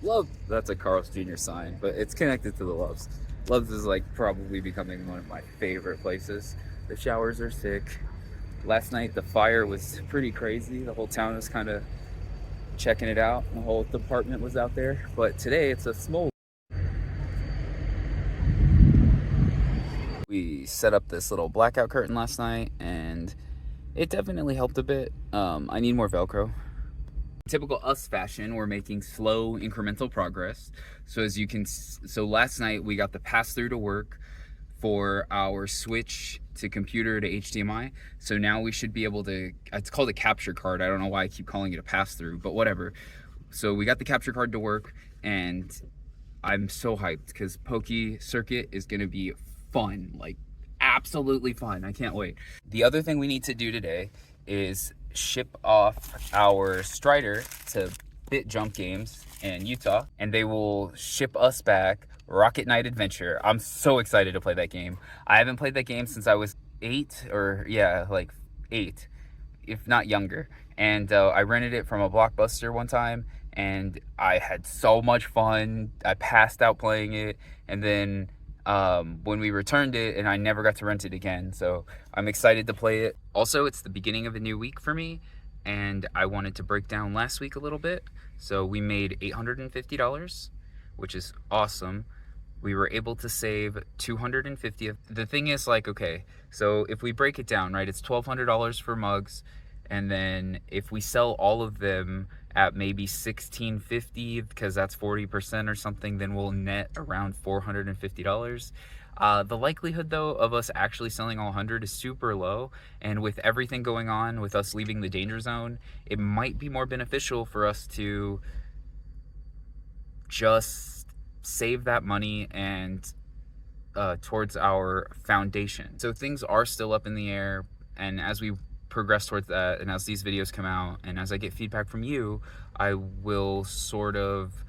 Love, that's a Carl's Jr. sign, but it's connected to the Loves. Loves is like probably becoming one of my favorite places. The showers are sick. Last night the fire was pretty crazy. The whole town was kind of checking it out. The whole department was out there. But today it's a small. We set up this little blackout curtain last night and it definitely helped a bit. I need more Velcro. Typical us fashion, we're making slow incremental progress. So as you can, so last night we got the pass-through to work for our switch to computer to HDMI. So now we should be able to, it's called a capture card. I don't know why I keep calling it a pass-through, but whatever. So we got the capture card to work and I'm so hyped because PokéCircuit is gonna be fun, like absolutely fun. I can't wait. The other thing we need to do today is ship off our Strider to Bit Jump Games in Utah, and they will ship us back Rocket Knight Adventure. I'm so excited to play that game. I haven't played that game since I was 8, or yeah, like 8, if not younger. And I rented it from a Blockbuster one time, and I had so much fun. I passed out playing it, and then when we returned it, and I never got to rent it again. So I'm excited to play it. Also, it's the beginning of a new week for me, and I wanted to break down last week a little bit. So we made $850, which is awesome. We were able to save $250. The thing is, like, okay, so if we break it down, right, it's $1,200 for mugs, and then if we sell all of them at maybe $1,650, because that's 40% or something, then we'll net around $450. The likelihood, though, of us actually selling all 100 is super low, and with everything going on, with us leaving the danger zone, it might be more beneficial for us to just save that money and towards our foundation. So things are still up in the air, and as we progress towards that, and as these videos come out, and as I get feedback from you, I will sort of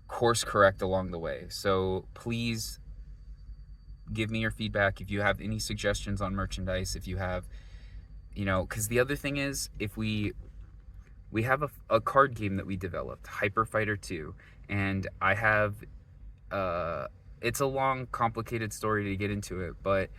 course correct along the way. So please give me your feedback if you have any suggestions on merchandise, if you have, you know, because the other thing is, if we have a card game that we developed, Hyper Fighter 2, and I have it's a long, complicated story to get into it, but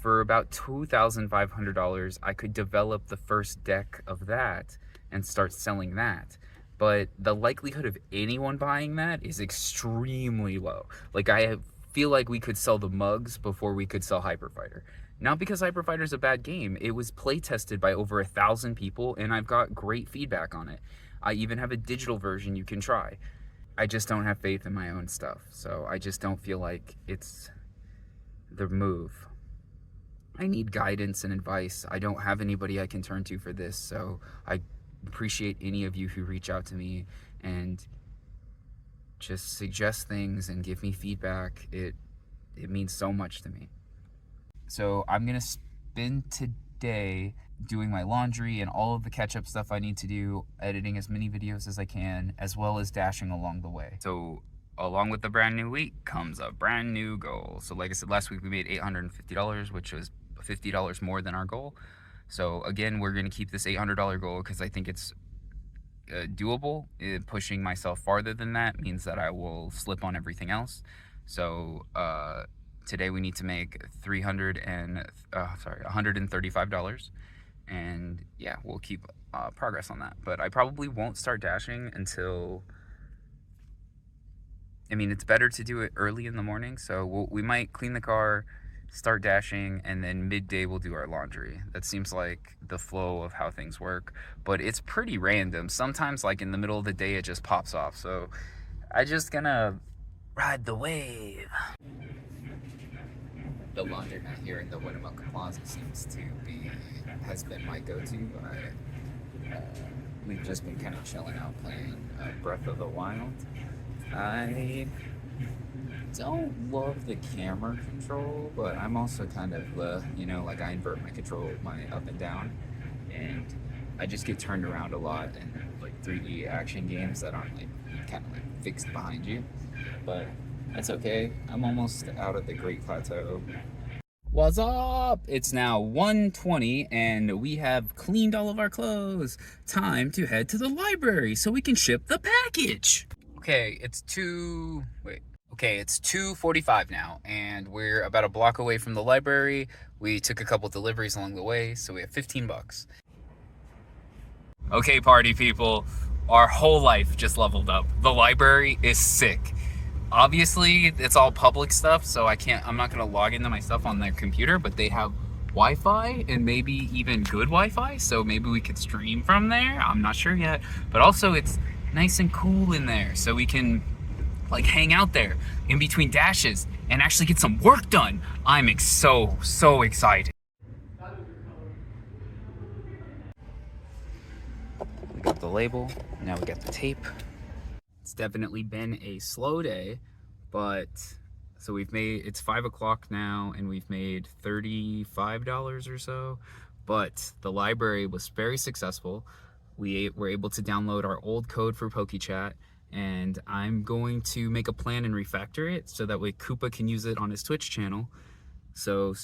for about $2,500, I could develop the first deck of that and start selling that. But the likelihood of anyone buying that is extremely low. Like, I feel like we could sell the mugs before we could sell Hyper Fighter. Not because Hyper Fighter is a bad game. It was play tested by over 1,000 people, and I've got great feedback on it. I even have a digital version you can try. I just don't have faith in my own stuff, so I just don't feel like it's the move. I need guidance and advice. I don't have anybody I can turn to for this, so I appreciate any of you who reach out to me and just suggest things and give me feedback. It means so much to me. So I'm gonna spend today doing my laundry and all of the catch-up stuff I need to do, editing as many videos as I can, as well as dashing along the way. So along with the brand new week comes a brand new goal. So like I said, last week we made $850, which was $50 more than our goal. So again, we're going to keep this $800 goal because I think it's doable. Pushing myself farther than that means that I will slip on everything else. So today we need to make $135, and yeah, we'll keep progress on that. But I probably won't start dashing until, I mean, it's better to do it early in the morning, so we might clean the car, start dashing, and then midday we'll do our laundry. That seems like the flow of how things work, but it's pretty random. Sometimes, like in the middle of the day, it just pops off. So I just gonna ride the wave. The laundromat here in the Winnemucca Plaza has been my go-to. We've just been kind of chilling out playing Breath of the Wild. I don't love the camera control, but I'm also kind of, you know, like I invert my control, my up and down, and I just get turned around a lot in like 3D action games that aren't like kind of like fixed behind you. But that's okay. I'm almost out of the Great Plateau. What's up? It's now 1:20 and we have cleaned all of our clothes. Time to head to the library so we can ship the package. Okay, it's 2:45 now and we're about a block away from the library. We took a couple deliveries along the way, so we have 15 bucks. Okay, party people, our whole life just leveled up. The library is sick. Obviously, it's all public stuff, so I'm not gonna log into my stuff on their computer, but they have Wi-Fi and maybe even good Wi-Fi, so maybe we could stream from there. I'm not sure yet, but also it's nice and cool in there, so we can like hang out there in between dashes and actually get some work done. I'm so excited. We got the label, now we got the tape. It's definitely been a slow day, but so it's 5 o'clock now and we've made $35 or so, but the library was very successful. We were able to download our old code for PokéChat, and I'm going to make a plan and refactor it so that way Koopa can use it on his Twitch channel. So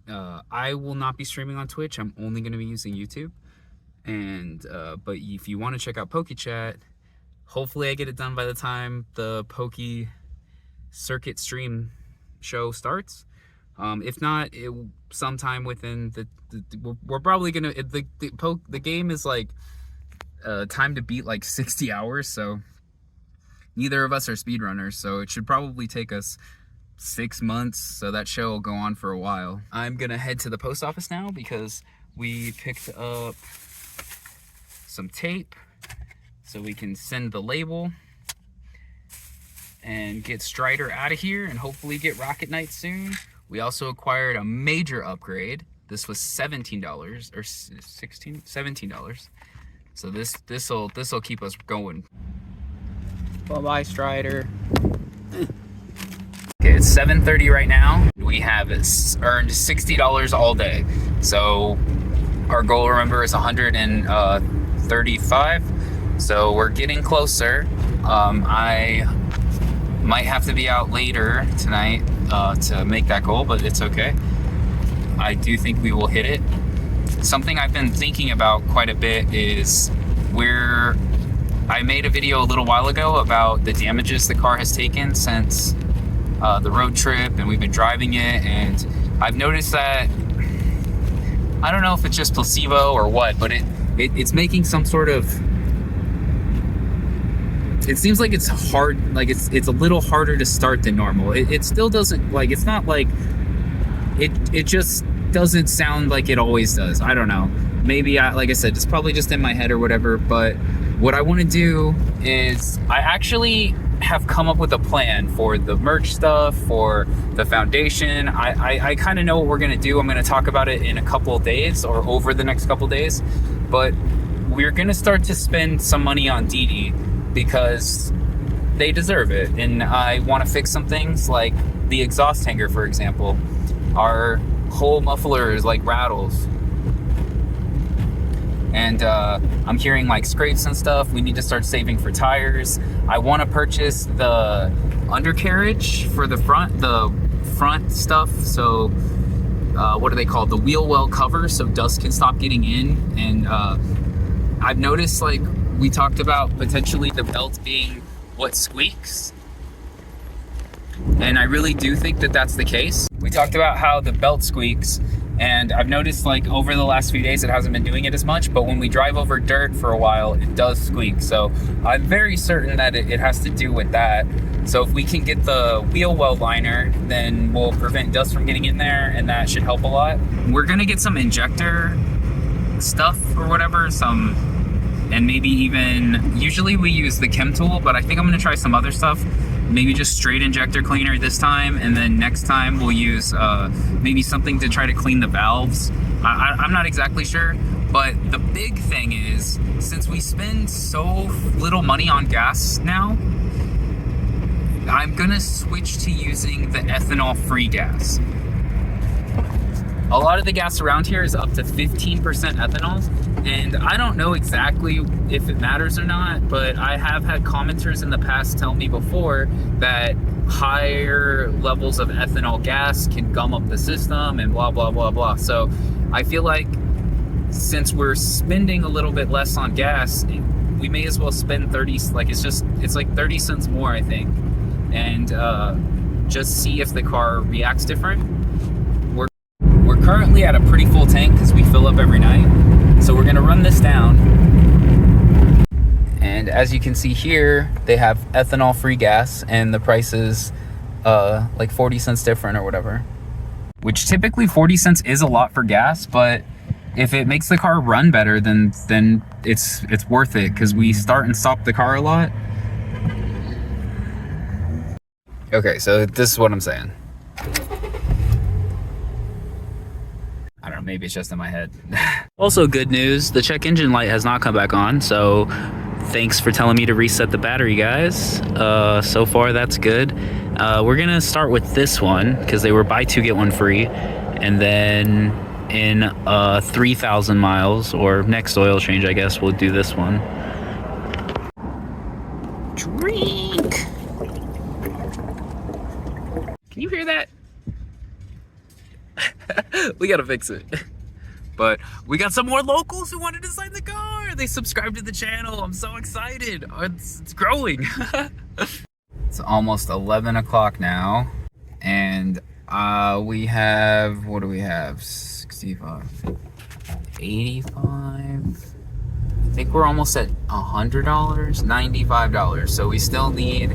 I will not be streaming on Twitch. I'm only going to be using YouTube. And but if you want to check out PokéChat, hopefully I get it done by the time the PokéCircuit stream show starts. If not, sometime within we're probably gonna the game is like time to beat like 60 hours, so neither of us are speedrunners, so it should probably take us 6 months, so that show will go on for a while. I'm gonna head to the post office now because we picked up some tape so we can send the label and get Strider out of here and hopefully get Rocket Knight soon. We also acquired a major upgrade. This was $17 or $17. So this'll keep us going. Bye-bye, Strider. Okay, it's 7:30 right now. We have earned $60 all day. So our goal, remember, is 135. So we're getting closer. I might have to be out later tonight to make that goal, but it's okay. I do think we will hit it. Something I've been thinking about quite a bit is I made a video a little while ago about the damages the car has taken since the road trip, and we've been driving it, and I've noticed that, I don't know if it's just placebo or what, but it's making some sort of, it seems like it's hard, like it's a little harder to start than normal. It still doesn't, like, it's not like, it just doesn't sound like it always does. I don't know. Maybe, like I said, it's probably just in my head or whatever, but what I want to do is, I actually have come up with a plan for the merch stuff, for the foundation. I kind of know what we're going to do. I'm going to talk about it in a couple of days or over the next couple of days, but we're going to start to spend some money on Didi because they deserve it. And I want to fix some things like the exhaust hanger, for example. Our whole muffler is like rattles. And I'm hearing like scrapes and stuff. We need to start saving for tires. I want to purchase the undercarriage for the front stuff. So what are they called? The wheel well cover, so dust can stop getting in. And I've noticed, like we talked about, potentially the belt being what squeaks. And I really do think that that's the case. We talked about how the belt squeaks, and I've noticed like over the last few days it hasn't been doing it as much, but when we drive over dirt for a while, it does squeak. So I'm very certain that it has to do with that. So if we can get the wheel well liner, then we'll prevent dust from getting in there, and that should help a lot. We're gonna get some injector stuff or whatever, and maybe even, usually we use the chem tool, but I think I'm gonna try some other stuff. Maybe just straight injector cleaner this time, and then next time we'll use maybe something to try to clean the valves. I'm not exactly sure, but the big thing is, since we spend so little money on gas now, I'm gonna switch to using the ethanol-free gas. A lot of the gas around here is up to 15% ethanol, and I don't know exactly if it matters or not, but I have had commenters in the past tell me before that higher levels of ethanol gas can gum up the system and blah, blah, blah, blah. So I feel like since we're spending a little bit less on gas, we may as well spend 30, like it's like 30 cents more, I think, and just see if the car reacts different. We're currently at a pretty full tank because we fill up every night. So we're gonna run this down. And as you can see here, they have ethanol-free gas and the price is like 40 cents different or whatever. Which typically 40 cents is a lot for gas, but if it makes the car run better, then it's worth it because we start and stop the car a lot. Okay, so this is what I'm saying. I don't know, maybe it's just in my head. Also, good news, the check engine light has not come back on, so thanks for telling me to reset the battery, guys. So far, that's good. We're gonna start with this one, because they were buy two, get one free, and then in 3,000 miles, or next oil change, I guess, we'll do this one. Drink! Can you hear that? We gotta fix it. But we got some more locals who wanted to sign the car. They subscribed to the channel. I'm so excited. It's growing. It's almost 11 o'clock now. And we have, what do we have? 65, 85. I think we're almost at $100, $95. So we still need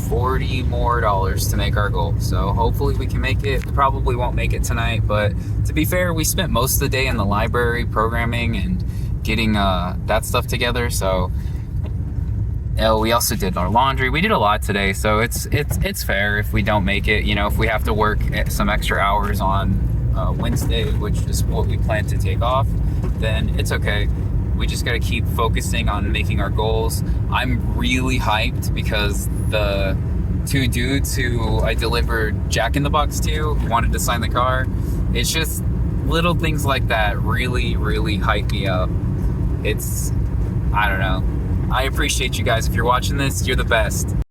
$40 more to make our goal. So hopefully we can make it. We probably won't make it tonight, but to be fair, we spent most of the day in the library programming and getting that stuff together. So we also did our laundry. We did a lot today, so it's fair if we don't make it. You know, if we have to work some extra hours on Wednesday, which is what we plan to take off, then it's okay. We just got to keep focusing on making our goals. I'm really hyped because the two dudes who I delivered Jack in the Box to who wanted to sign the car, it's just little things like that really, really hype me up. I don't know. I appreciate you guys. If you're watching this, you're the best.